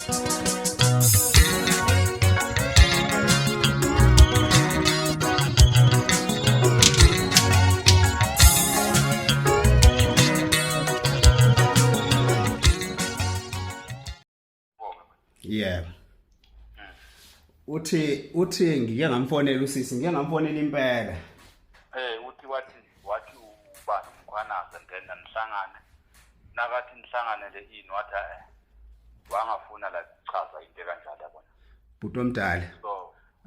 Yeah. Uthi ngike ngamfonela usisi, ngike ngamfonela impela. wathi ubani umkhwanaza ngena nihlangane. Nakathi nihlangane le ini wathi wangafuna la chaza into kanjalo yabona. Bhuti omdala. So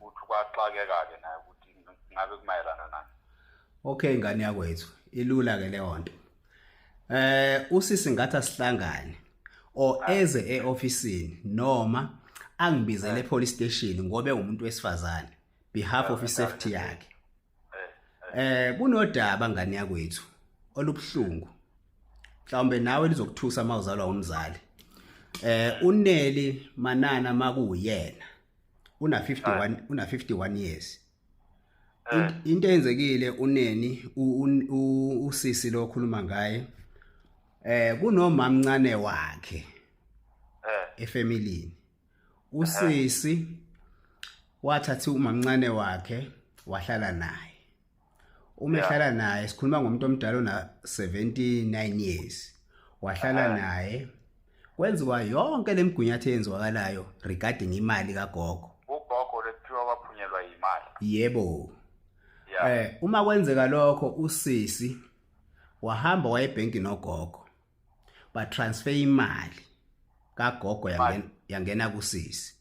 uthi kwaxakeka-ke naye ukuthi ngabe kumayelana nani. Okay ngane yakwethu, ilula ke leyo nto. Usisi ngathi asihlangane eze eofisini noma angibizele police station ngobe umuntu wesifazane behalf of safety yakhe. Kunodaba ngane yakwethu olubhlungu. Mhlawumbe nawe lizokuthusa mawuzalwa umzali. Uneli Manana makuyena una 51 years. Into eyenzekile uneni usisi lo khuluma ngaye kunomamncane wakhe efamilini. Usisi wathatha umamncane wakhe wahlala naye. Umehlala naye sikhuluma ngomuntu omdala ona 79 years. Wahlala naye kwenziwa yonke lemigunyatho eyenzwakalayo regarding imali kagogo. Ugogo lethiwa waphunyelwa imali. Yebo. Uma kwenzeka lokho usisi wahamba waye ebhenki nogogo ba transfer imali kagogo yangena kusisi.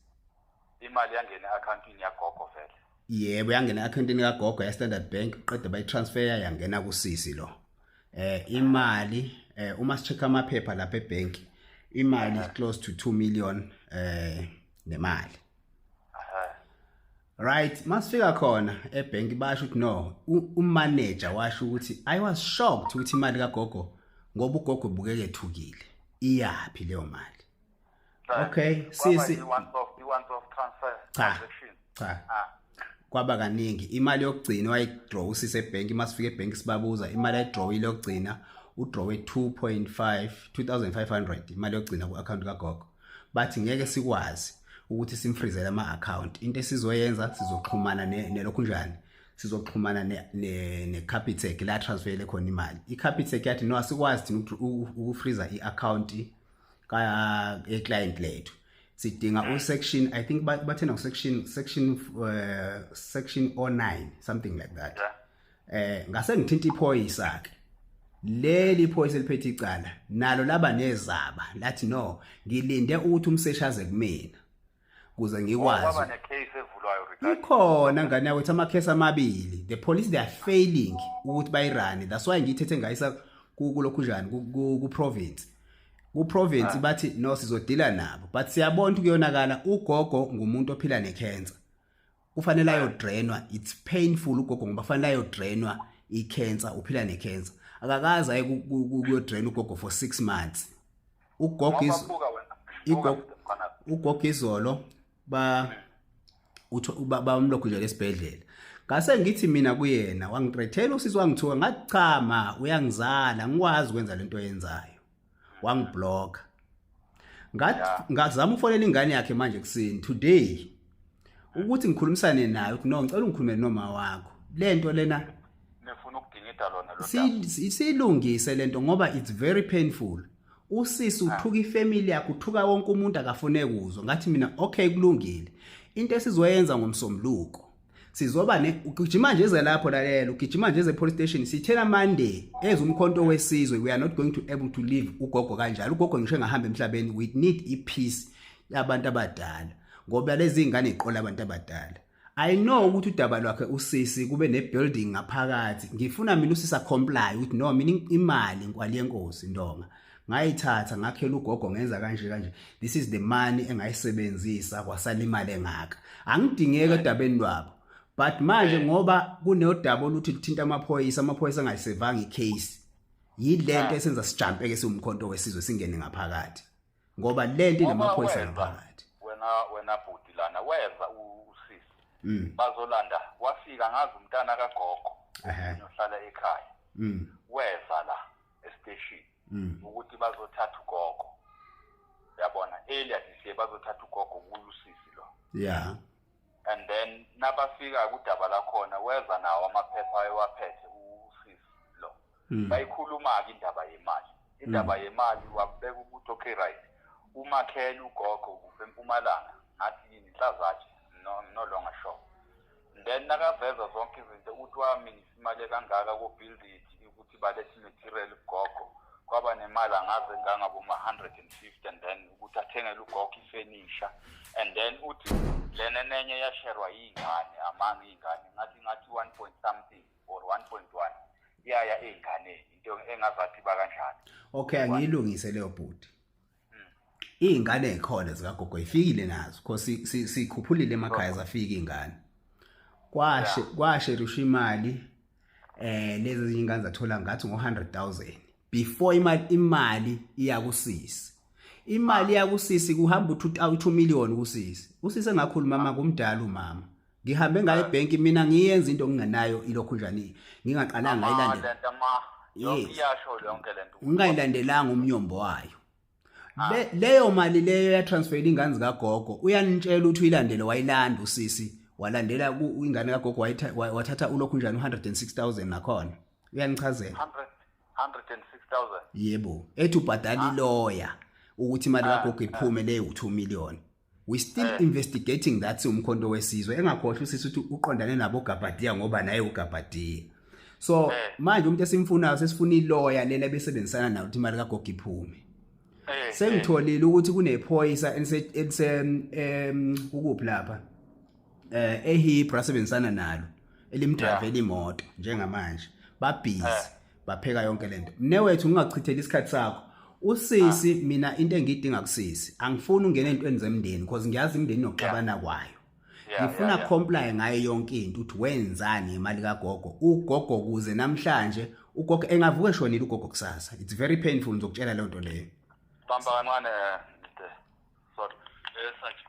Imali yangena accountini yagogo vele. Yebo yangena accountini kagogo ya Standard Bank qede bayi transfer yangena kusisi lo. Imali uma sichecka amaphepha lapha ebank imali close to 2 million nemali. Right, masifika khona ebank basho ukuthi no, umanager washo ukuthi I was shocked ukuthi imali kagogo ngoba ugogo ubukeke ethukile. Iyapi leyo mali? Okay, sisi once of transfer transaction. Cha. Kwaba kaningi imali yokugcina wayidraw usise ebank masifika ebank sibabuza imali ayidrawile yokugcina udrawe 2500 imali yokugcina ku account kagogo. Bathi ngeke sikwazi ukuthi simfreezele ama account. Into esizoyenza sizoxhumana nelokhu njani? Sizoxhumana neCapitec la transferele khona imali. iCapitec yathi no asikwazi thina ukufreeza iaccount ka eclient lethu. Sidinga section I think bathena section 09 something like that. Ngase ngithinta iphoyisa ke. Leli iphoyisa eliphethe icala nalo laba nezaba lathi no ngilinde ukuthi umseshaze kumina kuze ngikwazi. Kwaba necase evulwayo regarding ikhona ngane yakwethu amakhesi amabili. The police they are failing ukuthi bayirane. That's why ngithethe ngayisa kulokhu njani ku province. Ku province bathi no sizodila nabo but siyabona ukuyonakala ugogo ngumuntu ophila necancer. Ufanele ayodrainwa. It's painful ugogo ngoba fanele ayodrainwa icancer uphila necancer. Akakaza aye kuyodrain ugogo for 6 months. Ugogo izolo umlokhu nje lesibhedlela. Ngase ngithi mina kuyena wangithreathela usisi wangithuka ngathi cha ma uyangizala ngikwazi ukwenza lento oyenzayo. Wangiblock. Ngazama ufonela ingane yakhe manje kusini today ukuthi ngikhulumisane naye ukuthi no ngicela ungikhulumele noma wakho. Lento lena nefuna ukudingida lona lo silungise lento ngoba it's very painful. Usisi uthuka ifamily yakhe uthuka wonke umuntu akafune kuzo. Ngathi mina okay kulungile. Into esizoyenza ngomsombuluko sizoba ugijima nje lapho lalela ugijima nje police station sithela Monday ezumkhonto wesizwe. We are not going to able to live ugogo kanjalo. Ugogo ngisho engahamba emhlabeni. We need ipeace yabantu abadala ngoba lezi ingane iqola abantu abadala. I know ukuthi udaba lwakhe usisi kube nebuilding ngaphakathi. Ngifuna mina usisi comply ukuthi no mina imali nkwali yenkosi ndonga ngayithatha ngakhela ugogo ngenza kanje. This is the money engayisebenzisa kwasala imali engaka. Angidingeke edabeni lwabo. But manje ngoba kunodaba oluthi lithinta amaphoyisa angayisevanga icase. Yilento esenza sijump ke siumkhonto wesizwe singene ngaphakathi. Ngoba lento inamaphoyisa ngaphakathi. Wena bhuti lana weza usisi. Bazolanda wafika ngazi umntana kagogo. Uhlala ekhaya. Weza la estation ukuthi bazothatha ugogo. yabona earlier this year bazothatha ugogo kuyusisi lo yeah and then nabafika kudaba lakhona weza nawo amaphepha ayewaphethe usisi lo bayikhuluma-ke indaba yemali wabeka ukuthi okay right umakhele ugogo kusempumalanga ngathi yini hlazatshe no longer sure then nakaveza zonke izinto ukuthi waminisa imali kangaka ku-build it ukuthi balethe material ugogo kwaba nemali angaze ngangaboma 150 and then ukuthi athengele ugogo ifurniture and then uthi lena nenye yasherwa yingane amanga ingane ngathi 1 point something or 1.1 yaya ey'nganeni into engazathi bakanjani. Okay, angiyilungise leyo bhuti. Iy'ngane ey'khona zikagogo ifikile nazo because sikhuphulile emakhaya zafika iy'ngane. Kwasherishwa imali lezi ezinye ingane zathola ngathi ngo-100,000 before imali iya kusisi. Imali iya kusisi kuhamba u2 million kusisi. Usisi engakhuluma mama kumdala umama. Ngihambe ngaye ebhenki mina ngiyenza into nginganayo ilokhu njani ngingaqalanga ngayilandela. Iyasho yonke lento. Ungayilandelanga umnyombo wayo. Leyo mali leyo ya transfer ingane zikagogo uyanitshela ukuthi uyilandele wayilanda usisi walandela ingane kagogo wathatha ulokhu njani 106,000 nakhona uyanichazela 106,000 yebo ethi ubhadala lawyer ukuthi imali kagogo iphume leyo 2 million. We still investigating that umkhonto wesizwe engakhohle usisi ukuthi uqondane nabo Gabadiya ngoba naye uGabadiya. So manje umuntu esimfunayo sesifuna ilawyer lela besebenzisana nayo ukuthi imali kagogo iphume. Sengitholile ukuthi kunephoyisa ukuphi lapha eHebra sebenzisana nalo elimdrive imoto njengamanje babhizi bapheka yonke lento. Mnewethu ngingachithela isikhathi sakho usisi mina into engidinga kusisi angifuni ungene entweni zemndeni because ngiyazi imndeni nokuxabana kwayo. Ngifuna comply ngayo yonke into ukuthi wenzani imali kagogo ugogo kuze namhlanje ugogo engavuke shonile ugogo kusasa. It's very painful ngizokutshela lento leyo. Bamba kancane sorry sakhe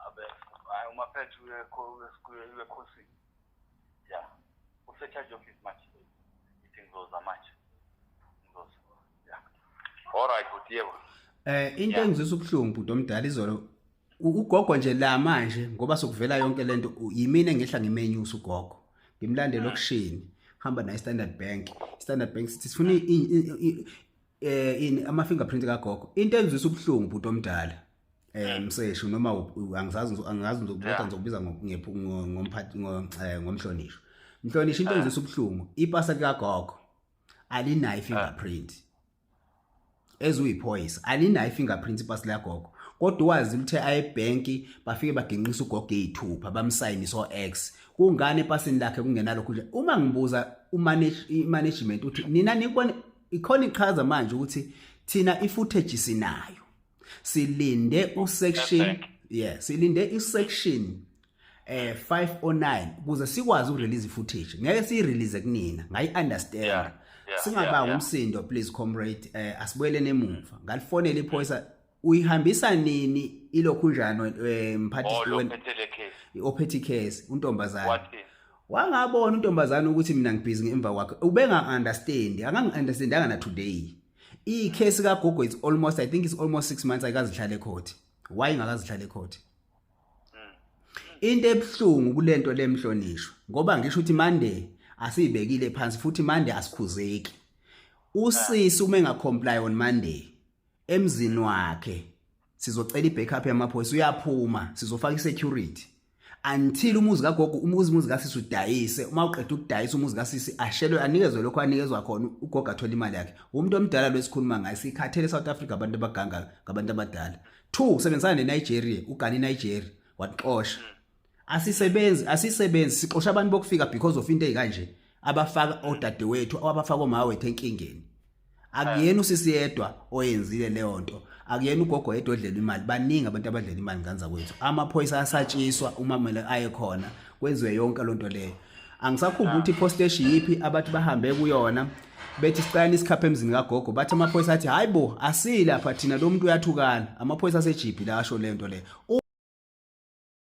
abe umaphethe uyekhosi yeah usechaji office match itingoza match ngoza yeah all right butiyebo into engizisa ubhlungu bhuti omdala izolo ugogo nje la manje ngoba sokuvela yonke lento yimina engehla ngimenyusa ugogo ngimlandela okushini hamba na Standard Bank sithi sifuna ama fingerprint kagogo into engizisa ubhlungu bhuti omdala mseshu noma angazi ngizokubiza ngomphathi ngomhlonisho mhlonisho into engizisa ubhlungu ipasa likagogo alinayo fingerprint ezuyiphoyisa alinayo fingerprint ipasa likagogo. Kodwa wazi lithe ayebhenki bafike bagenqisa ugogo e6 bamsayinisa oX kungane epasini lakhe kungenalokho nje. Uma ngibuza management uthi nina nikubona ikhona iqhaza manje ukuthi thina ifootage sinayo silinde usection silinde isection 509 ukuze sikwazi ukurelease ifootage ngeke siyirelease kunina ngayi understand singabanga umsindo please comrade asibuyelene emuva ngalifonela iphoyisa uyihambisa nini ilokhu njano mphathi ophethe case untombazana wangabona untombazana ukuthi mina ngibhizi ngemva kwakhe ubenga understand angangi-understandanga na today icase kagogo is almost I think it's almost 6 months ayikazihlala ecourt. Why ingakazihlala ecourt? Into ebhlungu kulento lemhlonisho ngoba ngisho ukuthi Monday asibekile phansi futhi Monday asikhuzeki. Usisi uma engacomply on Monday emzini wakhe sizocela ibackup yamaphoyisa uyaphuma sizofaka isecurity until umuzi kagogo umuzi kasisi udayise. Uma uqeda ukudayisa umuzi kasisi ashelwe anikezwe lokho anikezwa khona ugogo athola imali yakhe. Umuntu omdala lwesikhuluma ngayo sikhathele South Africa abantu abaganga ngabantu abadala. 2 usebenzisana neNigeria ugani Nigeria waxosha. Asisebenzi sixosha abantu bokufika because of into ezikanje abafaka odadewethu abafaka omawethu enkingeni. Akuyena usisi yedwa oyenzile leyo nto. Akuyena ugogo yedwa odlela imali. Baningi abantu abadlela imali nganza kwethu. Amaphoyisa asatshiswa uma kumele aye khona kwenziwe yonke lonto leyo. Angisakhumbula ukuthi post station yipi abathi bahambe kuyona bethi sicela isikhaphe emzini kagogo bathi amaphoyisa athi hayibo asila pha thina lo muntu uyathukana. Amaphoyisa asejipi la asho lento leyo.